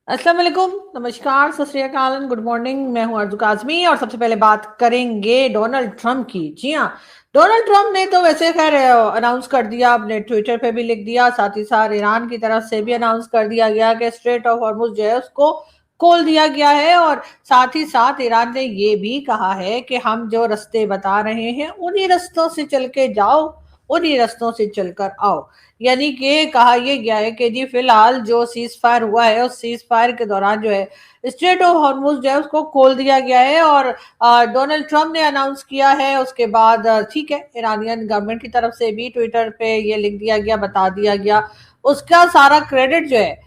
अस्सलाम वालेकुम, नमस्कार, सत श्री अकाल, गुड मॉर्निंग। मैं हूं अर्जु काजमी और सबसे पहले बात करेंगे डोनाल्ड ट्रंप की। जी हाँ, डोनाल्ड ट्रंप ने तो वैसे खैर अनाउंस कर दिया, अपने ट्विटर पे भी लिख दिया, साथ ही साथ ईरान की तरफ से भी अनाउंस कर दिया गया कि स्ट्रेट ऑफ हॉर्मुज जो है उसको खोल दिया गया है। और साथ ही साथ ईरान ने ये भी कहा है कि हम जो रास्ते बता रहे हैं उन्हीं रास्तों से चल के जाओ, उन्हीं रास्तों से चलकर आओ। यानी कि कहा यह गया है कि जी फिलहाल जो सीज फायर हुआ है उस सीज फायर के दौरान जो है स्ट्रेट ऑफ हॉर्मुज जो है उसको खोल दिया गया है। और डोनाल्ड ट्रंप ने अनाउंस किया है, उसके बाद ठीक है, ईरानियन गवर्नमेंट की तरफ से भी ट्विटर पे ये लिख दिया गया, बता दिया गया। उसका सारा क्रेडिट जो है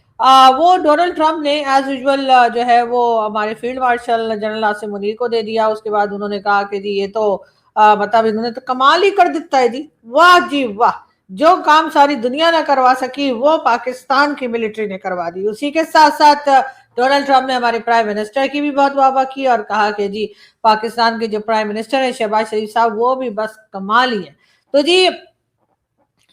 वो डोनाल्ड ट्रंप ने एज यूजुअल जो है वो हमारे field marshal general Asim Munir को दे दिया। उसके बाद उन्होंने कहा कि जी ये तो मतलब इन्होंने तो कमाल ही कर दिता है जी, वाह जी वाह, जो काम सारी दुनिया ने करवा सकी वो पाकिस्तान की मिलिट्री ने करवा दी। उसी के साथ साथ डोनाल्ड ट्रंप ने हमारे प्राइम मिनिस्टर की भी बहुत वाहवाही की और कहा कि जी पाकिस्तान के जो प्राइम मिनिस्टर है शहबाज शरीफ साहब वो भी बस कमाल ही है। तो जी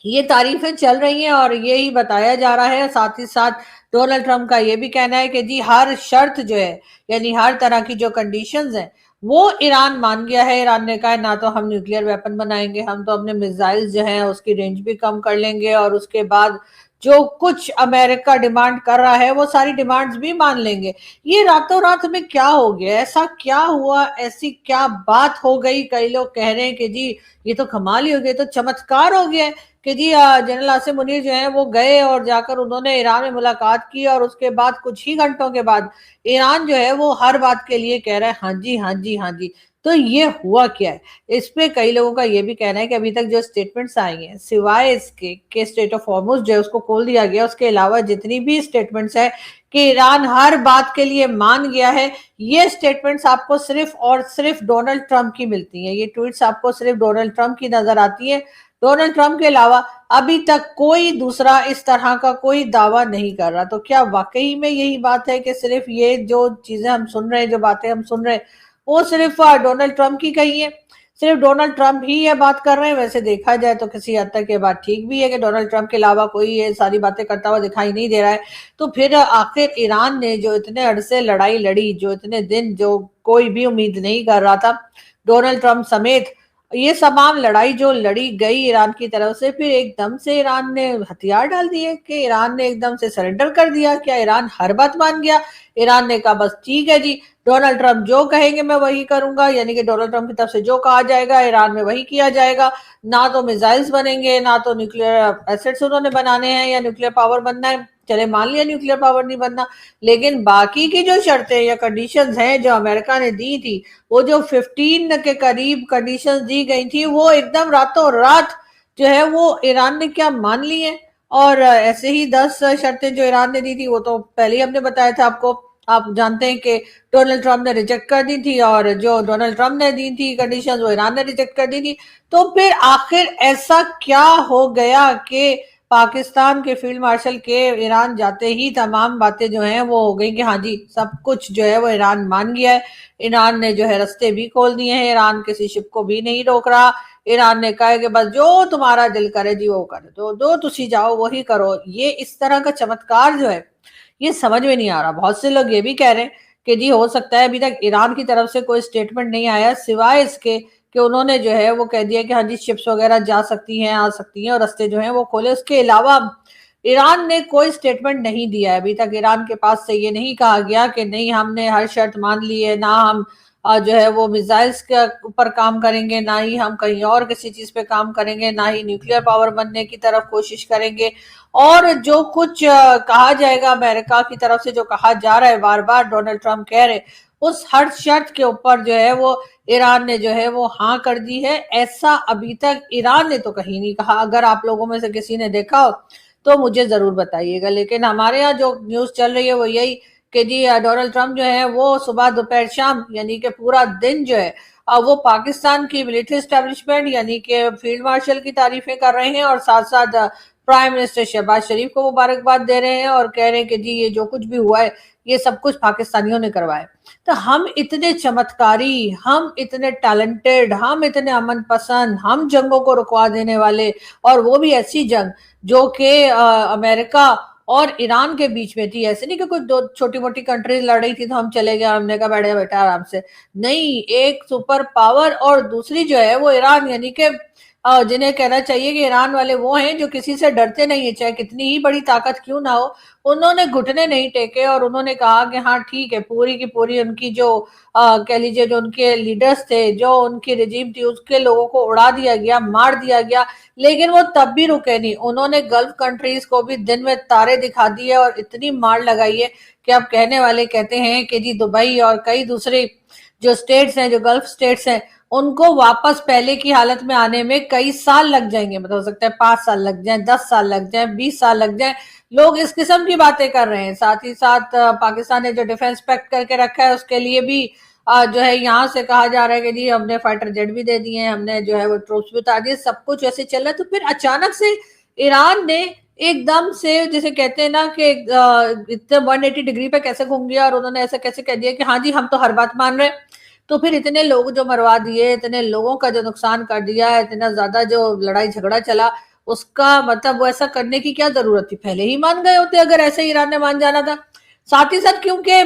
ये तारीफें चल रही हैं और यही बताया जा रहा है। साथ ही साथ डोनाल्ड ट्रंप का ये भी कहना है कि जी हर शर्त जो है, यानी हर तरह की जो कंडीशंस हैं वो ईरान मान गया है। ईरान ने कहा ना तो हम न्यूक्लियर वेपन बनाएंगे, हम तो अपने मिसाइल जो हैं उसकी रेंज भी कम कर लेंगे, और उसके बाद जो कुछ अमेरिका डिमांड कर रहा है वो सारी डिमांड्स भी मान लेंगे। ये रातों रात में क्या हो गया, ऐसा क्या हुआ, ऐसी क्या बात हो गई? कई लोग कह रहे हैं कि जी ये तो कमाल ही हो गया, तो चमत्कार हो गया कि जी जनरल आसिम मुनीर जो है वो गए और जाकर उन्होंने ईरान में मुलाकात की, और उसके बाद कुछ ही घंटों के बाद ईरान जो है वो हर बात के लिए कह रहा है हाँ जी हाँ जी हाँ जी। तो ये हुआ क्या है? इस पे कई लोगों का ये भी कहना है कि अभी तक जो स्टेटमेंट्स आई हैं, सिवाय इसके कि स्टेट ऑफ हॉर्मुज जो है उसको खोल दिया गया, उसके अलावा जितनी भी स्टेटमेंट्स है कि ईरान हर बात के लिए मान गया है, ये स्टेटमेंट्स आपको सिर्फ और सिर्फ डोनाल्ड ट्रंप की मिलती हैं। ये ट्वीट्स आपको सिर्फ डोनाल्ड ट्रंप की नजर आती है। डोनाल्ड ट्रंप के अलावा अभी तक कोई दूसरा इस तरह का कोई दावा नहीं कर रहा। तो क्या वाकई में यही बात है कि सिर्फ ये जो चीजें हम सुन रहे हैं, जो बातें हम सुन रहे हैं, वो सिर्फ डोनाल्ड ट्रंप की कही है? सिर्फ डोनाल्ड ट्रंप ही ये बात कर रहे हैं? वैसे देखा जाए तो किसी हद तक ये बात ठीक भी है कि डोनाल्ड ट्रंप के अलावा कोई ये सारी बातें करता हुआ दिखाई नहीं दे रहा है। तो फिर आखिर ईरान ने जो इतने अरसे लड़ाई लड़ी, जो इतने दिन जो कोई भी उम्मीद नहीं कर रहा था, डोनाल्ड ट्रंप समेत ये तमाम लड़ाई जो लड़ी गई ईरान की तरफ से, फिर एकदम से ईरान ने हथियार डाल दिए कि ईरान ने एकदम से सरेंडर कर दिया? क्या ईरान हर बात मान गया? ईरान ने कहा बस ठीक है जी, डोनाल्ड ट्रंप जो कहेंगे मैं वही करूंगा, यानी कि डोनाल्ड ट्रंप की तरफ से जो कहा जाएगा ईरान में वही किया जाएगा। ना तो मिसाइल्स बनेंगे, ना तो न्यूक्लियर एसेट्स उन्होंने बनाने हैं या न्यूक्लियर पावर बनना है। चले मान लिया न्यूक्लियर पावर नहीं बनना, लेकिन बाकी की जो शर्तें या कंडीशंस हैं जो अमेरिका ने दी थी, वो जो 15 के करीब कंडीशंस दी गई थी, वो एकदम रातों रात जो है वो ईरान ने क्या मान ली है। और ऐसे ही 10 शर्तें जो ईरान ने दी थी वो तो पहले ही हमने बताया था आपको। आप जानते हैं कि डोनाल्ड ट्रंप ने रिजेक्ट कर दी थी, और जो डोनाल्ड ट्रंप ने दी थी कंडीशंस वो ईरान ने रिजेक्ट कर दी थी। तो फिर आखिर ऐसा क्या हो गया कि पाकिस्तान के फील्ड मार्शल के ईरान जाते ही तमाम बातें जो हैं वो हो गई कि हाँ जी सब कुछ जो है वो ईरान मान गया है। ईरान ने जो है रास्ते भी खोल दिए हैं, ईरान किसी शिप को भी नहीं रोक रहा। ईरान ने कहा कि बस जो तुम्हारा दिल करे जी वो करे, तो जो तुसी जाओ वही करो। ये इस तरह का चमत्कार जो है ये समझ में नहीं आ रहा। बहुत से लोग ये भी कह रहे हैं कि जी हो सकता है अभी तक ईरान की तरफ से कोई स्टेटमेंट नहीं आया, सिवाय इसके कि उन्होंने जो है वो कह दिया कि हाँ जी शिप्स वगैरह जा सकती हैं, आ सकती हैं, और रास्ते जो हैं वो खोले। उसके अलावा ईरान ने कोई स्टेटमेंट नहीं दिया है अभी तक। ईरान के पास से ये नहीं कहा गया कि नहीं हमने हर शर्त मान ली है, ना हम जो है वो मिसाइल्स के ऊपर काम करेंगे, ना ही हम कहीं और किसी चीज पे काम करेंगे, ना ही न्यूक्लियर पावर बनने की तरफ कोशिश करेंगे। और जो कुछ कहा जाएगा अमेरिका की तरफ से, जो कहा जा रहा है बार बार डोनाल्ड ट्रंप कह रहे, उस हर शर्त के ऊपर जो है वो ईरान ने जो है वो हाँ कर दी है। ऐसा अभी तक ईरान ने तो कहीं नहीं कहा। अगर आप लोगों में से किसी ने देखा हो तो मुझे जरूर बताइएगा। लेकिन हमारे यहाँ जो न्यूज चल रही है वो यही कि जी डोनाल्ड ट्रंप जो है वो सुबह दोपहर शाम यानी कि पूरा दिन जो है वो पाकिस्तान की मिलिट्री एस्टेब्लिशमेंट यानी कि फील्ड मार्शल की तारीफें कर रहे हैं, और साथ साथ प्राइम मिनिस्टर शहबाज शरीफ को मुबारकबाद दे रहे हैं और कह रहे हैं कि जी ये जो कुछ भी हुआ है ये सब कुछ पाकिस्तानियों ने करवाया। तो हम इतने चमत्कारी, हम इतने टैलेंटेड, हम इतने अमन पसंद, हम जंगों को रुकवा देने वाले, और वो भी ऐसी जंग जो कि अमेरिका और ईरान के बीच में थी। ऐसे नहीं कि कुछ दो छोटी मोटी कंट्रीज लड़ रही थी तो हम चले गए, हमने कहा बैठे बेटा आराम से, नहीं, एक सुपर पावर और दूसरी जो है वो ईरान, यानी कि जिन्हें कहना चाहिए कि ईरान वाले वो हैं जो किसी से डरते नहीं है, चाहे कितनी ही बड़ी ताकत क्यों ना हो। उन्होंने घुटने नहीं टेके और उन्होंने कहा कि हाँ ठीक है, पूरी की पूरी उनकी जो कह लीजिए जो उनके लीडर्स थे, जो उनकी रिजीम थी, उसके लोगों को उड़ा दिया गया, मार दिया गया, लेकिन वो तब भी रुके नहीं। उन्होंने गल्फ कंट्रीज को भी दिन में तारे दिखा दिए और इतनी मार लगाई है कि अब कहने वाले कहते हैं कि जी दुबई और कई दूसरे जो स्टेट्स हैं, जो गल्फ स्टेट्स हैं, उनको वापस पहले की हालत में आने में कई साल लग जाएंगे। मतलब हो सकता है 5 साल लग जाए, 10 साल लग जाए, 20 साल लग जाए। लोग इस किस्म की बातें कर रहे हैं। साथ ही साथ पाकिस्तान ने जो डिफेंस पैक्ट करके रखा है उसके लिए भी जो है यहाँ से कहा जा रहा है कि जी हमने फाइटर जेट भी दे दिए हैं, हमने जो है वो ट्रूप्स भी उतार दिए, सब कुछ ऐसे चल रहा है। तो फिर अचानक से ईरान ने एकदम से, जिसे कहते हैं ना कि इतने 180 डिग्री पे कैसे घूम गया और उन्होंने ऐसा कैसे कह दिया कि हाँ जी हम तो हर बात मान रहे हैं। तो फिर इतने लोग जो मरवा दिए, इतने लोगों का जो नुकसान कर दिया, इतना ज्यादा जो लड़ाई झगड़ा चला, उसका मतलब वो ऐसा करने की क्या जरूरत थी? पहले ही मान गए होते अगर ऐसे ईरान ने मान जाना था। साथ ही साथ क्योंकि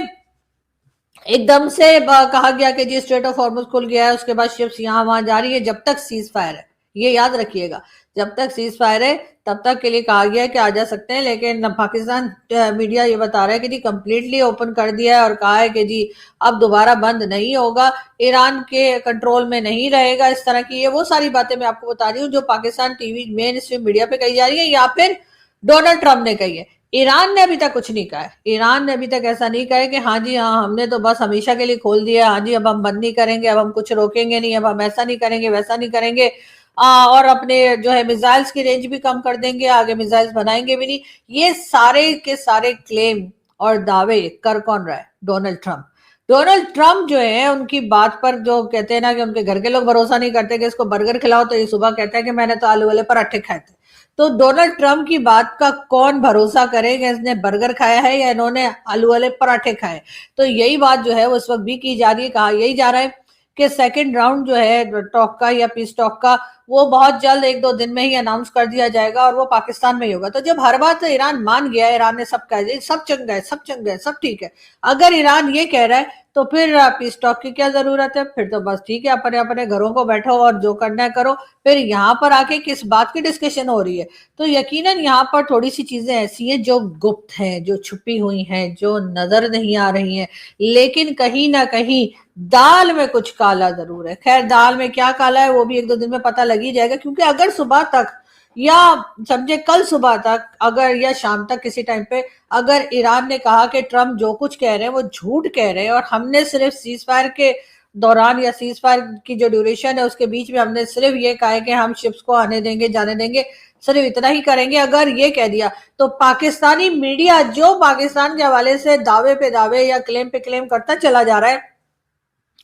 एकदम से कहा गया कि जी स्ट्रेट ऑफ हॉर्मुज खुल गया है, उसके बाद शिप्स यहाँ वहां जा रही है, जब तक सीज फायर है, ये याद रखिएगा, जब तक सीज फायर है तब तक के लिए कहा गया है कि आ जा सकते हैं। लेकिन पाकिस्तान मीडिया ये बता रहा है कि जी कंप्लीटली ओपन कर दिया है और कहा है कि जी अब दोबारा बंद नहीं होगा, ईरान के कंट्रोल में नहीं रहेगा, इस तरह की। ये वो सारी बातें मैं आपको बता रही हूँ जो Pakistan TV main stream media पे कही जा रही है या फिर डोनाल्ड ट्रंप ने कही है। ईरान ने अभी तक कुछ नहीं कहा है। ईरान ने अभी तक ऐसा नहीं कहा है कि हाँ जी हाँ हमने तो बस हमेशा के लिए खोल दिया, हाँ जी अब हम बंद नहीं करेंगे, अब हम कुछ रोकेंगे नहीं, अब हम ऐसा नहीं करेंगे, वैसा नहीं करेंगे, और अपने जो है मिसाइल्स की रेंज भी कम कर देंगे, आगे मिसाइल्स बनाएंगे भी नहीं। ये सारे के सारे क्लेम और दावे कर कौन रहा है? Donald Trump. डोनाल्ड ट्रंप जो है उनकी बात पर जो कहते हैं ना कि उनके घर के लोग भरोसा नहीं करते कि इसको बर्गर खिलाओ, तो ये सुबह कहता है कि मैंने तो आलू वाले पराठे खाए थे। तो डोनाल्ड ट्रंप की बात का कौन भरोसा करेगा? इसने बर्गर खाया है या इन्होंने आलू वाले पराठे खाए? तो यही बात जो है उस वक्त भी की जा रही है। कहा यही जा रहा है कि सेकंड राउंड जो है टॉक का या पीस टॉक का, वो बहुत जल्द 1-2 दिन में ही अनाउंस कर दिया जाएगा और वो पाकिस्तान में ही होगा। तो जब हर बात ईरान मान गया, ईरान ने सब कह दिया, सब चंगा है, सब चंगा है, सब ठीक है, अगर ईरान ये कह रहा है तो फिर पीस टॉक की क्या जरूरत है? फिर तो बस ठीक है, अपने अपने घरों को बैठो और जो करना है करो। फिर यहाँ पर आके किस बात की डिस्कशन हो रही है? तो यकीनन यहाँ पर थोड़ी सी चीजें ऐसी हैं जो गुप्त हैं, जो छुपी हुई हैं, जो नजर नहीं आ रही हैं, लेकिन कहीं ना कहीं दाल में कुछ काला जरूर है। खैर दाल में क्या काला है वो भी 1-2 दिन में पता लग ही जाएगा, क्योंकि अगर सुबह तक या समझे कल सुबह तक अगर या शाम तक किसी टाइम पे अगर ईरान ने कहा कि ट्रम्प जो कुछ कह रहे हैं वो झूठ कह रहे हैं और हमने सिर्फ सीज फायर के दौरान या सीज फायर की जो ड्यूरेशन है उसके बीच में हमने सिर्फ ये कहा है कि हम शिप्स को आने देंगे, जाने देंगे, सिर्फ इतना ही करेंगे, अगर ये कह दिया तो पाकिस्तानी मीडिया जो पाकिस्तान के हवाले से दावे पे दावे या क्लेम पे क्लेम करता चला जा रहा है,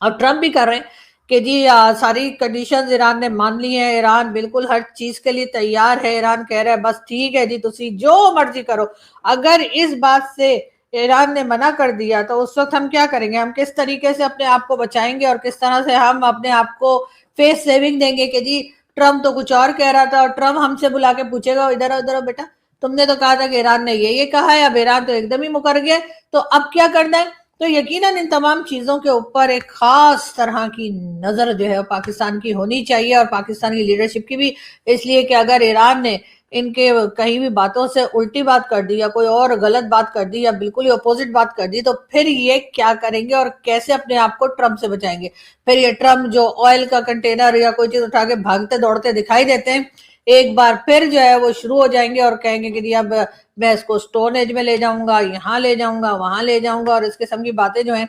और ट्रम्प भी कर रहे हैं कि जी सारी कंडीशंस ईरान ने मान ली है, ईरान बिल्कुल हर चीज के लिए तैयार है, ईरान कह रहा है बस ठीक है जी तुसी जो मर्जी करो। अगर इस बात से ईरान ने मना कर दिया तो उस वक्त हम क्या करेंगे? हम किस तरीके से अपने आप को बचाएंगे और किस तरह से हम अपने आप को फेस सेविंग देंगे कि जी ट्रम्प तो कुछ और कह रहा था और ट्रम्प हमसे बुला के पूछेगा इधर उधर बेटा तुमने तो कहा था कि ईरान ने ये कहा है, अब ईरान तो एकदम ही मुकर गया, तो अब क्या करना है? तो यकीनन इन तमाम चीजों के ऊपर एक खास तरह की नजर जो है पाकिस्तान की होनी चाहिए और पाकिस्तान की लीडरशिप की भी, इसलिए कि अगर ईरान ने इनके कहीं भी बातों से उल्टी बात कर दी या कोई और गलत बात कर दी या बिल्कुल ही अपोजिट बात कर दी तो फिर ये क्या करेंगे और कैसे अपने आप को ट्रम्प से बचाएंगे? फिर ये ट्रम्प जो ऑयल का कंटेनर या कोई चीज उठा के भागते दौड़ते दिखाई देते हैं, एक बार फिर जो है वो शुरू हो जाएंगे और कहेंगे कि अब मैं इसको स्टोन एज में ले जाऊंगा, यहाँ ले जाऊंगा, वहां ले जाऊंगा, और इस किस्म की बातें जो हैं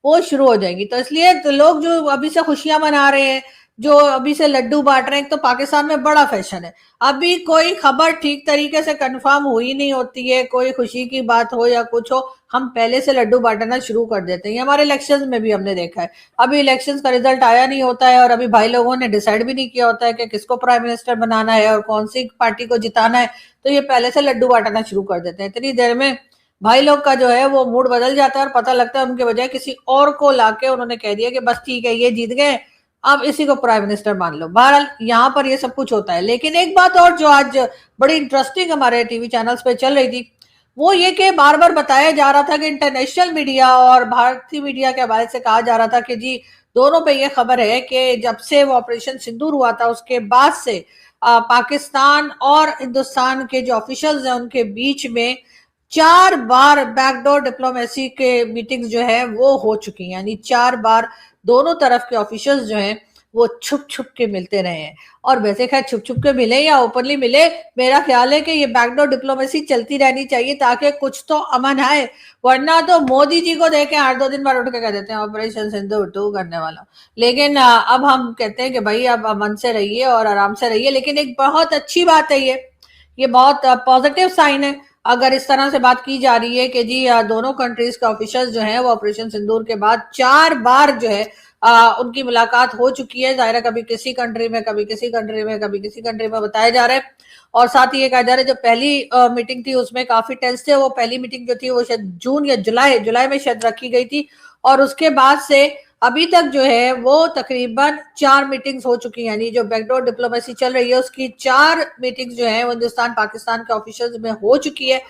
वो शुरू हो जाएंगी। तो इसलिए तो लोग जो अभी से खुशियां मना रहे हैं, जो अभी से लड्डू बांट रहे हैं, तो पाकिस्तान में बड़ा फैशन है, अभी कोई खबर ठीक तरीके से कंफर्म हुई नहीं होती है, कोई खुशी की बात हो या कुछ हो, हम पहले से लड्डू बांटना शुरू कर देते हैं। हमारे इलेक्शंस में भी हमने देखा है, अभी इलेक्शंस का रिजल्ट आया नहीं होता है और अभी भाई लोगों ने डिसाइड भी नहीं किया होता है कि किसको प्राइम मिनिस्टर बनाना है और कौन सी पार्टी को जिताना है, तो ये पहले से लड्डू बांटना शुरू कर देते हैं। इतनी देर में भाई लोग का जो है वो मूड बदल जाता है और पता लगता है उनके बजाय किसी और को लाके उन्होंने कह दिया कि बस ठीक है ये जीत गए, अब इसी को प्राइम मिनिस्टर मान लो। बहरहाल यहाँ पर ये सब कुछ होता है। लेकिन एक बात और जो आज बड़ी इंटरेस्टिंग हमारे टीवी चैनल्स पे चल रही थी, वो ये कि बार बार बताया जा रहा था कि इंटरनेशनल मीडिया और भारतीय मीडिया के हवाले से कहा जा रहा था कि जी दोनों पे ये खबर है कि जब से वो ऑपरेशन सिंदूर हुआ था उसके बाद से पाकिस्तान और हिंदुस्तान के जो ऑफिशियल्स हैं उनके बीच में 4 बार बैकडोर डिप्लोमेसी के मीटिंग्स जो है वो हो चुकी हैं, यानी 4 बार दोनों तरफ के ऑफिशियल्स जो हैं वो छुप छुप के मिलते रहे हैं। और वैसे खैर छुप छुप के मिले या ओपनली मिले, मेरा ख्याल है कि ये बैकडोर डिप्लोमेसी चलती रहनी चाहिए ताकि कुछ तो अमन आए, वरना तो मोदी जी को देखें 8-2 दिन बाद उठ के कह देते हैं ऑपरेशन सिंदूर 2 करने वाला। लेकिन अब हम कहते हैं कि भाई अब अमन से रहिए और आराम से रहिए। लेकिन एक बहुत अच्छी बात है, ये बहुत पॉजिटिव साइन है अगर इस तरह से बात की जा रही है कि जी दोनों कंट्रीज के ऑफिशियल्स जो हैं वो ऑपरेशन सिंदूर के बाद 4 बार जो है उनकी मुलाकात हो चुकी है। जाहिर है कभी किसी कंट्री में, कभी किसी कंट्री में, कभी किसी कंट्री में बताया जा रहा है। और साथ ही ये कहा जा रहा है जो पहली मीटिंग थी उसमें काफी टेंस थे। वो पहली मीटिंग जो थी वो शायद जून या जुलाई में शायद रखी गई थी, और उसके बाद से अभी तक जो है वो तकरीबन 4 मीटिंग्स हो चुकी हैं, यानी जो बैकडोर डिप्लोमेसी चल रही है उसकी 4 मीटिंग्स जो है वो हिंदुस्तान पाकिस्तान के ऑफिशियल्स में हो चुकी है।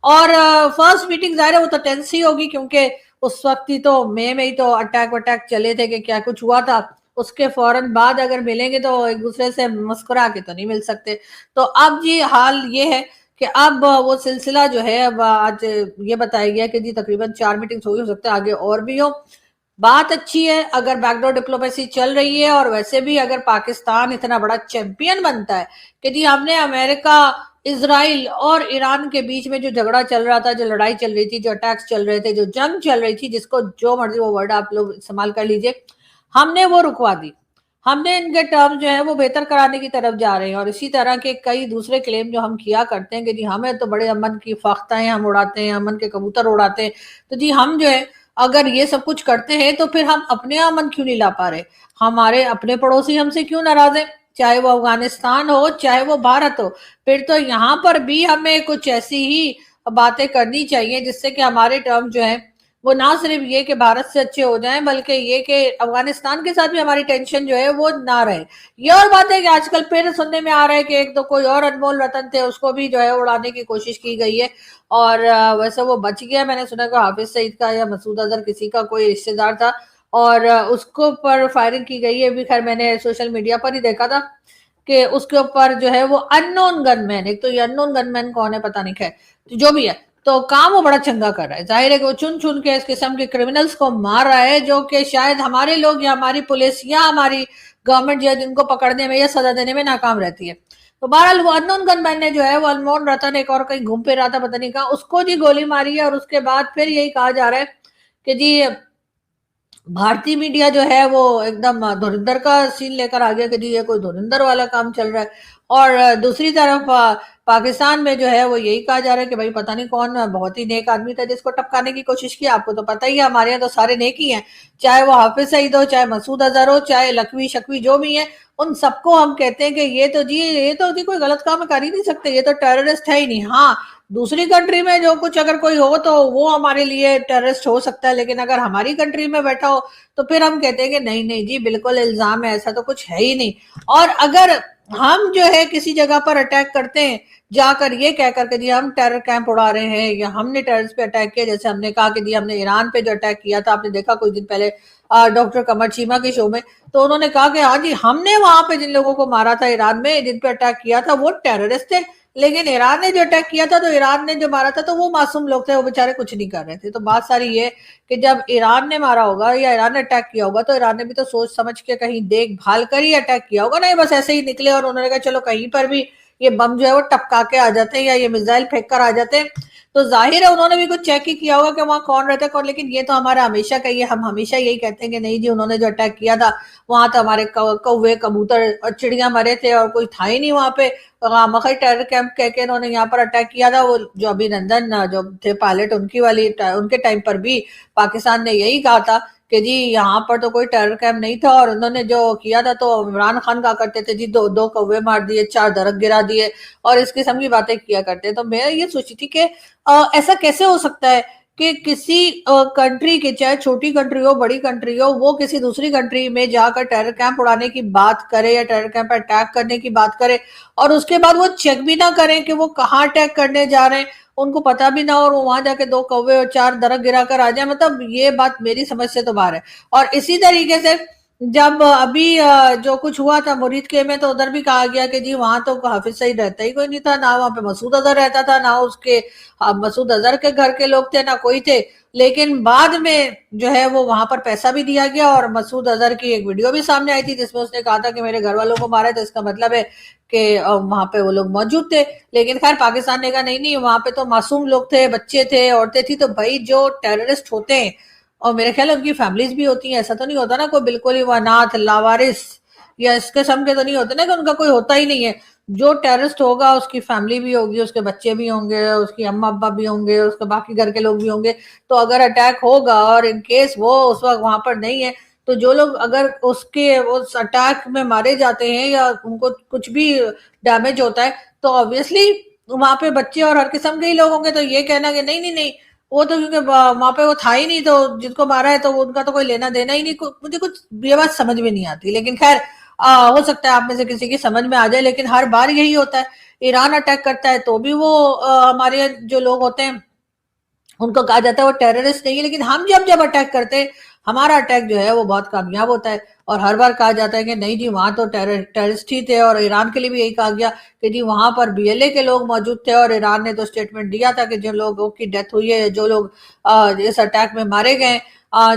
और फर्स्ट मीटिंग जाहिर है वो तो टेंस ही होगी, क्योंकि उस वक्त ही तो मई में ही तो अटैक वटैक चले थे कि क्या कुछ हुआ था। उसके फौरन बाद अगर मिलेंगे तो एक दूसरे से मुस्कुरा के तो नहीं मिल सकते। तो अब जी हाल ये है कि अब वो सिलसिला जो है, अब आज ये बताया गया कि जी तकरीबन 4 मीटिंग्स हो सकते हैं, आगे और भी हो। बात अच्छी है अगर बैकडोर डिप्लोमेसी चल रही है। और वैसे भी अगर पाकिस्तान इतना बड़ा चैंपियन बनता है कि जी हमने अमेरिका, इजराइल और ईरान के बीच में जो झगड़ा चल रहा था, जो लड़ाई चल रही थी, जो अटैक्स चल रहे थे, जो जंग चल रही थी, जिसको जो मर्जी वो वर्ड आप लोग इस्तेमाल कर लीजिए, हमने वो रुकवा दी। हमने इनके टर्म जो है वो बेहतर कराने की तरफ जा रहे हैं। और इसी तरह के कई दूसरे क्लेम जो हम किया करते हैं कि जी हमें तो बड़े अमन की फाख्ताएं हम उड़ाते हैं, अमन के कबूतर उड़ाते हैं। तो जी हम जो है अगर ये सब कुछ करते हैं तो फिर हम अपने अमन क्यों नहीं ला पा रहे? हमारे अपने पड़ोसी हमसे क्यों नाराज है, चाहे वो अफगानिस्तान हो चाहे वो भारत हो। फिर तो यहाँ पर भी हमें कुछ ऐसी ही बातें करनी चाहिए जिससे कि हमारे टर्म जो है वो ना सिर्फ ये कि भारत से अच्छे हो जाएं, बल्कि ये कि अफगानिस्तान के साथ भी हमारी टेंशन जो है वो ना रहे। ये और बात है कि आजकल फिर सुनने में आ रहा है कि एक तो कोई और अनमोल रतन थे उसको भी जो है उड़ाने की कोशिश की गई है, और वैसे वो बच गया। मैंने सुना कि हाफिज सईद का या मसूद अजहर किसी का कोई रिश्तेदार था, और उसको पर फायरिंग की गई है। भी खैर मैंने सोशल मीडिया पर ही देखा था कि उसके ऊपर जो है वो अननोन गनमैन, एक तो ये अननोन गनमैन कौन है पता नहीं, खैर तो जो भी है, तो काम वो बड़ा चंगा कर रहा है। जाहिर है कि वो चुन चुन के इस किस्म के क्रिमिनल्स को मार रहा है जो कि शायद हमारे लोग या हमारी पुलिस या हमारी गवर्नमेंट जो है जिनको पकड़ने में या सजा देने में नाकाम रहती है। तो बहरहाल वो अननोन गनमैन ने जो है वो अनमोल रतन एक और कहीं घूम फिर रहा था पता नहीं कहा, उसको जी गोली मारी है। और उसके बाद फिर यही कहा जा रहा है कि जी भारतीय मीडिया जो है वो एकदम धुरंधर का सीन लेकर आ गया कि जी ये कोई धुरंधर वाला काम चल रहा है। और दूसरी तरफ पाकिस्तान में जो है वो यही कहा जा रहा है कि भाई पता नहीं कौन बहुत ही नेक आदमी था जिसको टपकाने की कोशिश की। आपको तो पता ही है हमारे यहाँ तो सारे नेक ही हैं, चाहे वो हाफिज सईद हो, चाहे मसूद अजहर हो, चाहे लकवी शकवी जो भी है, उन सबको हम कहते हैं कि ये तो जी कोई गलत काम कर ही नहीं सकते, ये तो टेररिस्ट है ही नहीं। हाँ, दूसरी कंट्री में जो कुछ अगर कोई हो तो वो हमारे लिए टेररिस्ट हो सकता है, लेकिन अगर हमारी कंट्री में बैठा हो तो फिर हम कहते हैं कि नहीं नहीं जी बिल्कुल इल्जाम है, ऐसा तो कुछ है ही नहीं। और अगर हम जो है किसी जगह पर अटैक करते हैं जाकर ये कह करके जी हम टेरर कैंप उड़ा रहे हैं या हमने टेररिस्ट पे अटैक किया, जैसे हमने कहा कि जी हमने ईरान पे जो अटैक किया था, आपने देखा कुछ दिन पहले डॉक्टर कमर चीमा के शो में, तो उन्होंने कहा कि हाँ जी हमने वहां पे जिन लोगों को मारा था ईरान में, जिन पे अटैक किया था वो टेररिस्ट थे, लेकिन ईरान ने जो अटैक किया था तो ईरान ने जो मारा था तो वो मासूम लोग थे, वो बेचारे कुछ नहीं कर रहे थे। तो बात सारी ये कि जब ईरान ने मारा होगा या ईरान ने अटैक किया होगा तो ईरान ने भी तो सोच समझ के कहीं देखभाल कर ही अटैक किया होगा, नहीं बस ऐसे ही निकले और उन्होंने कहा चलो कहीं पर भी ये बम जो है वो टपका के आ जाते हैं या ये मिसाइल फेंक कर आ जाते हैं। तो जाहिर है उन्होंने भी कुछ चेक ही किया होगा कि वहां कौन रहता है कौन। लेकिन ये तो हमारा हमेशा का ही है, हम हमेशा यही कहते हैं कि नहीं जी उन्होंने जो अटैक किया था वहां तो हमारे कौवे कबूतर और चिड़िया मरे थे और कोई था ही नहीं वहां पे, मखई टेरर कैंप कह के इन्होंने यहाँ पर अटैक किया था। वो जो अभिनंदन जो थे पायलट उनके टाइम पर भी पाकिस्तान ने यही कहा था कि जी यहाँ पर तो कोई टेरर कैंप नहीं था, और उन्होंने जो किया था तो इमरान खान कहा करते थे जी दो दो कौवे मार दिए, 4 दरख्त गिरा दिए और इस किस्म की बातें किया करते। तो मैं ये सोची थी कि ऐसा कैसे हो सकता है کہ کسی کنٹری کی, چاہے چھوٹی کنٹری ہو بڑی کنٹری ہو, وہ کسی دوسری کنٹری میں جا کر ٹیرر کیمپ اڑانے کی بات کرے یا ٹیرر کیمپ اٹیک کرنے کی بات کرے, اور اس کے بعد وہ چیک بھی نہ کریں کہ وہ کہاں اٹیک کرنے جا رہے ہیں, ان کو پتا بھی نہ ہو, اور وہاں جا کے 2 کوے اور 4 درخت گرا کر آ جائیں, مطلب یہ بات میری سمجھ سے تو باہر ہے. اور اسی طریقے سے جب ابھی جو کچھ ہوا تھا مرید کے میں, تو ادھر بھی کہا گیا کہ جی وہاں تو حافظ سعید رہتا ہی کوئی نہیں تھا, نہ وہاں پہ مسعود اظہر رہتا تھا, نہ اس کے مسعود اظہر کے گھر کے لوگ تھے, نہ کوئی تھے. لیکن بعد میں جو ہے وہ وہاں پر پیسہ بھی دیا گیا, اور مسعود اظہر کی ایک ویڈیو بھی سامنے آئی تھی جس میں اس نے کہا تھا کہ میرے گھر والوں کو مارا ہے, تو اس کا مطلب ہے کہ وہاں پہ وہ لوگ موجود تھے. لیکن خیر پاکستان نے کہا نہیں وہاں پہ تو معصوم لوگ تھے, بچے تھے, عورتیں تھی. تو بھائی جو ٹیررسٹ ہوتے ہیں, اور میرے خیال ان کی فیملیز بھی ہوتی ہیں, ایسا تو نہیں ہوتا نا کوئی بالکل ہی اناتھ لاوارث یا اس قسم کے تو نہیں ہوتے نا کہ ان کا کوئی ہوتا ہی نہیں ہے. جو ٹیررسٹ ہوگا اس کی فیملی بھی ہوگی, اس کے بچے بھی ہوں گے, اس کی اما ابا بھی ہوں گے, اس کے باقی گھر کے لوگ بھی ہوں گے. تو اگر اٹیک ہوگا اور ان کیس وہ اس وقت وہاں پر نہیں ہے, تو جو لوگ اگر اس اٹیک میں مارے جاتے ہیں یا ان کو کچھ بھی ڈیمیج ہوتا ہے, تو obviously وہاں پہ بچے اور ہر قسم کے ہی لوگ ہوں گے. تو یہ کہنا کہ نہیں وہ تو کیونکہ وہاں پہ وہ تھا ہی نہیں, تو جن کو مارا ہے تو ان کا تو کوئی لینا دینا ہی نہیں, مجھے کچھ یہ بات سمجھ میں نہیں آتی. لیکن خیر ہو سکتا ہے آپ میں سے کسی کی سمجھ میں آ جائے, لیکن ہر بار یہی ہوتا ہے. ایران اٹیک کرتا ہے تو بھی وہ ہمارے جو لوگ ہوتے ہیں ان کو کہا جاتا ہے وہ ٹیررسٹ نہیں ہے, لیکن ہم جب اٹیک کرتے ہیں ہمارا اٹیک جو ہے وہ بہت کامیاب ہوتا ہے. اور ہر بار کہا جاتا ہے کہ نہیں جی وہاں تو ٹیررسٹ ہی تھے, اور ایران کے لیے بھی یہی کہا گیا کہ جی وہاں پر بی ایل اے کے لوگ موجود تھے, اور ایران نے تو اسٹیٹمنٹ دیا تھا کہ جن لوگوں کی ڈیتھ ہوئی ہے, جو لوگ اس اٹیک میں مارے گئے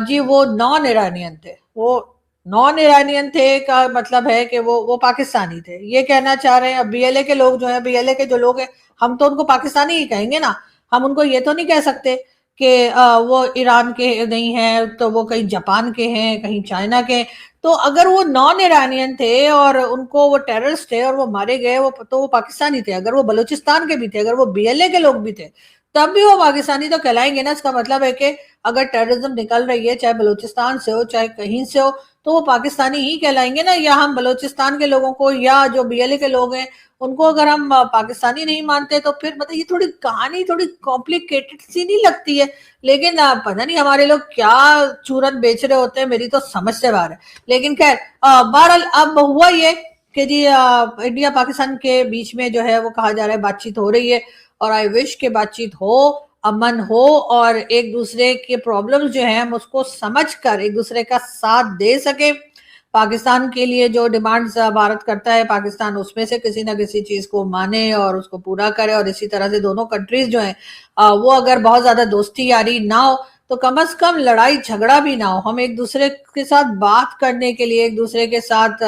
جی وہ نان ایرانین تھے. وہ نان ایرانین تھے کا مطلب ہے کہ وہ پاکستانی تھے, یہ کہنا چاہ رہے ہیں. بی ایل اے کے لوگ جو ہیں, بی ایل اے کے جو لوگ ہیں, ہم تو ان کو پاکستانی ہی کہیں گے نا, ہم ان کو یہ تو نہیں کہہ سکتے کہ وہ ایران کے نہیں ہیں, تو وہ کہیں جاپان کے ہیں, کہیں چائنا کے. تو اگر وہ نان ایرانین تھے اور ان کو وہ ٹیررسٹ تھے اور وہ مارے گئے, تو وہ پاکستانی تھے. اگر وہ بلوچستان کے بھی تھے, اگر وہ بی ایل اے کے لوگ بھی تھے, تب بھی وہ پاکستانی تو کہلائیں گے نا. اس کا مطلب ہے کہ اگر ٹیررزم نکل رہی ہے چاہے بلوچستان سے ہو چاہے کہیں سے ہو, تو وہ پاکستانی ہی کہلائیں گے نا. یا ہم بلوچستان کے لوگوں کو یا جو بی ایل اے کے لوگ ہیں ان کو اگر ہم پاکستانی نہیں مانتے, تو پھر مطلب یہ تھوڑی کہانی تھوڑی کمپلیکیٹڈ سی نہیں لگتی ہے. لیکن پتہ نہیں ہمارے لوگ کیا چورن بیچ رہے ہوتے ہیں, میری تو سمجھ سے باہر ہے. لیکن خیر بہرحال اب ہوا یہ کہ جی انڈیا پاکستان کے بیچ میں جو ہے وہ کہا جا رہا ہے بات چیت ہو رہی ہے, اور آئی وش کہ بات چیت ہو, امن ہو, اور ایک دوسرے کے پرابلمز جو ہیں ہم اس کو سمجھ کر ایک دوسرے کا ساتھ دے سکیں. پاکستان کے لیے جو ڈیمانڈز بھارت کرتا ہے, پاکستان اس میں سے کسی نہ کسی چیز کو مانے اور اس کو پورا کرے. اور اسی طرح سے دونوں کنٹریز جو ہیں وہ اگر بہت زیادہ دوستی یاری نہ ہو, تو کم از کم لڑائی جھگڑا بھی نہ ہو. ہم ایک دوسرے کے ساتھ بات کرنے کے لیے, ایک دوسرے کے ساتھ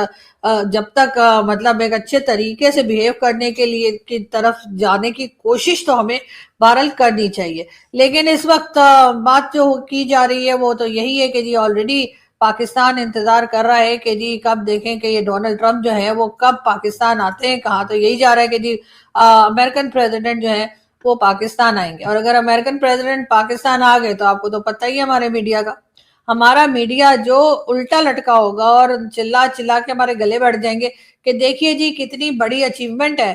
جب تک مطلب ایک اچھے طریقے سے بیہیو کرنے کے لیے کی طرف جانے کی کوشش تو ہمیں بہرحال کرنی چاہیے. لیکن اس وقت بات جو کی جا رہی ہے وہ تو یہی ہے کہ جی آلریڈی پاکستان انتظار کر رہا ہے کہ جی کب دیکھیں کہ یہ ڈونلڈ ٹرمپ جو ہے وہ کب پاکستان آتے ہیں. کہاں تو یہی جا رہا ہے کہ جی امریکن پریزیڈنٹ جو ہے وہ پاکستان آئیں گے. اور اگر امریکن پریزیڈنٹ پاکستان آ گئے تو آپ کو تو پتہ ہی ہے ہمارے میڈیا کا, ہمارا میڈیا جو الٹا لٹکا ہوگا اور چلا چلا کے ہمارے گلے بیٹھ جائیں گے کہ دیکھیے جی کتنی بڑی اچیومنٹ ہے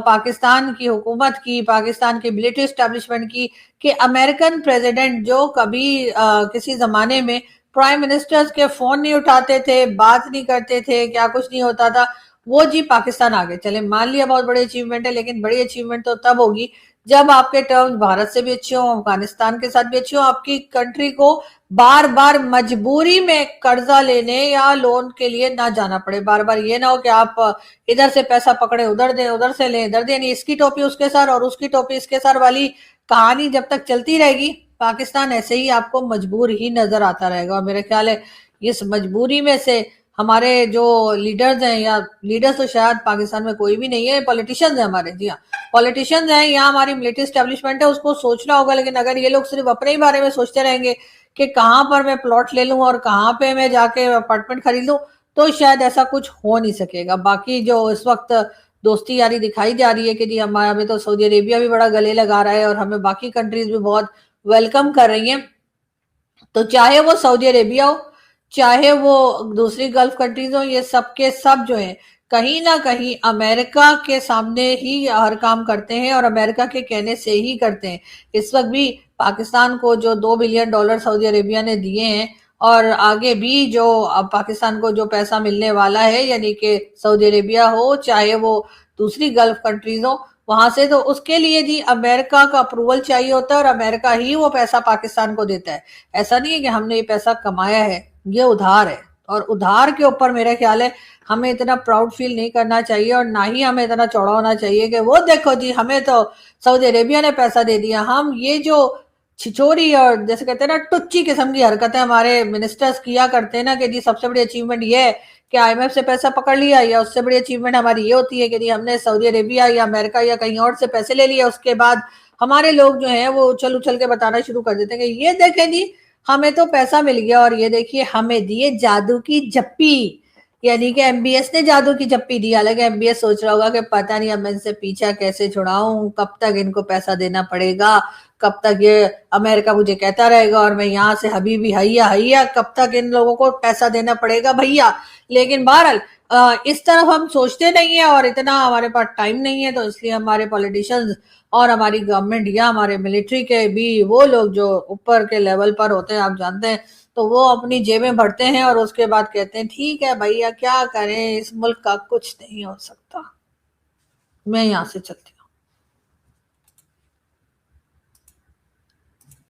پاکستان کی حکومت کی, پاکستان کی ملٹری اسٹیبلشمنٹ کی, کہ امریکن پریزیڈنٹ جو کبھی کسی زمانے میں پرائم منسٹرز کے فون نہیں اٹھاتے تھے, بات نہیں کرتے تھے, کیا کچھ نہیں ہوتا تھا, وہ جی پاکستان آگے. چلے مان لیا بہت بڑی اچیومنٹ ہے, لیکن بڑی اچیومنٹ تو تب ہوگی جب آپ کے ٹرمز بھارت سے بھی اچھے ہوں, افغانستان کے ساتھ بھی اچھے ہوں, آپ کی کنٹری کو بار بار مجبوری میں قرضہ لینے یا لون کے لیے نہ جانا پڑے. بار بار یہ نہ ہو کہ آپ ادھر سے پیسہ پکڑے ادھر دیں, ادھر سے لیں ادھر دیں, یعنی اس کی ٹوپی اس کے سر اور اس کی ٹوپی اس کے سر والی کہانی جب تک چلتی رہے گی, پاکستان ایسے ہی آپ کو مجبور ہی نظر آتا رہے گا. اور میرے خیال ہے اس مجبوری میں سے ہمارے جو لیڈرز ہیں, یا لیڈرز تو شاید پاکستان میں کوئی بھی نہیں ہے, پولیٹیشنز ہیں ہمارے, جی ہاں پولیٹیشنز ہیں, یہاں ہماری ملٹری اسٹیبلشمنٹ ہے, اس کو سوچنا ہوگا. لیکن اگر یہ لوگ صرف اپنے ہی بارے میں سوچتے رہیں گے کہ کہاں پر میں پلاٹ لے لوں اور کہاں پہ میں جا کے اپارٹمنٹ خرید لوں, تو شاید ایسا کچھ ہو نہیں سکے گا. باقی جو اس وقت دوستی یاری دکھائی جا رہی ہے کہ جی ہمیں تو سعودی عربیہ بھی بڑا گلے لگا رہا ہے, اور ہمیں باقی کنٹریز بھی بہت ویلکم کر رہی ہیں. تو چاہے وہ سعودی عربیہ ہو, چاہے وہ دوسری گلف کنٹریز ہوں, یہ سب کے سب جو ہیں کہیں نہ کہیں امریکہ کے سامنے ہی ہر کام کرتے ہیں اور امریکہ کے کہنے سے ہی کرتے ہیں. اس وقت بھی پاکستان کو جو $2 بلین سعودی عربیہ نے دیے ہیں اور آگے بھی جو پاکستان کو جو پیسہ ملنے والا ہے، یعنی کہ سعودی عربیہ ہو چاہے وہ دوسری گلف کنٹریز ہو، وہاں سے تو اس کے لیے جی امریکہ کا اپروول چاہیے ہوتا ہے اور امریکہ ہی وہ پیسہ پاکستان کو دیتا ہے. ایسا نہیں ہے کہ ہم نے یہ پیسہ کمایا ہے، یہ ادھار ہے. اور ادھار کے اوپر میرا خیال ہے ہمیں اتنا پراؤڈ فیل نہیں کرنا چاہیے اور نہ ہی ہمیں اتنا چوڑا ہونا چاہیے کہ وہ دیکھو جی ہمیں تو سعودی عربیہ نے پیسہ دے دیا. ہم یہ جو چھچوری اور جیسے کہتے ہیں نا ٹچی قسم کی حرکتیں ہمارے منسٹرز کیا کرتے ہیں نا کہ جی سب سے بڑی اچیومنٹ یہ ہے کہ آئی ایم ایف سے پیسہ پکڑ لیا، یا اس سے بڑی اچیومنٹ ہماری یہ ہوتی ہے کہ جی ہم نے سعودی عربیہ یا امریکہ یا کہیں اور سے پیسے لے لیے، اس کے بعد ہمارے لوگ جو ہیں وہ اچھل اچھل کے بتانا شروع کر دیتے ہیں کہ یہ دیکھیں جی ہمیں تو پیسہ مل گیا اور یہ دیکھیے ہمیں دیے جادو کی جپی، یعنی کہ ایم بی ایس نے جادو کی جپی دی. حالانکہ ایم بی ایس سوچ رہا ہوگا کہ پتہ نہیں اب میں ان سے پیچھا کیسے چھڑاؤں، کب تک ان کو پیسہ دینا پڑے گا، کب تک یہ امریکہ مجھے کہتا رہے گا اور میں یہاں سے حبیبی حیا حیا کب تک ان لوگوں کو پیسہ دینا پڑے گا بھیا. لیکن بہرحال اس طرف ہم سوچتے نہیں ہیں اور اتنا ہمارے پاس ٹائم نہیں ہے، تو اس لیے ہمارے پولیٹیشنز اور ہماری گورنمنٹ یا ہمارے ملٹری کے بھی وہ لوگ جو اوپر کے لیول پر ہوتے ہیں آپ جانتے ہیں، تو وہ اپنی جیبیں بھرتے ہیں اور اس کے بعد کہتے ہیں ٹھیک ہے بھیا کیا کریں، اس ملک کا کچھ نہیں ہو سکتا. میں یہاں سے چلتی ہوں.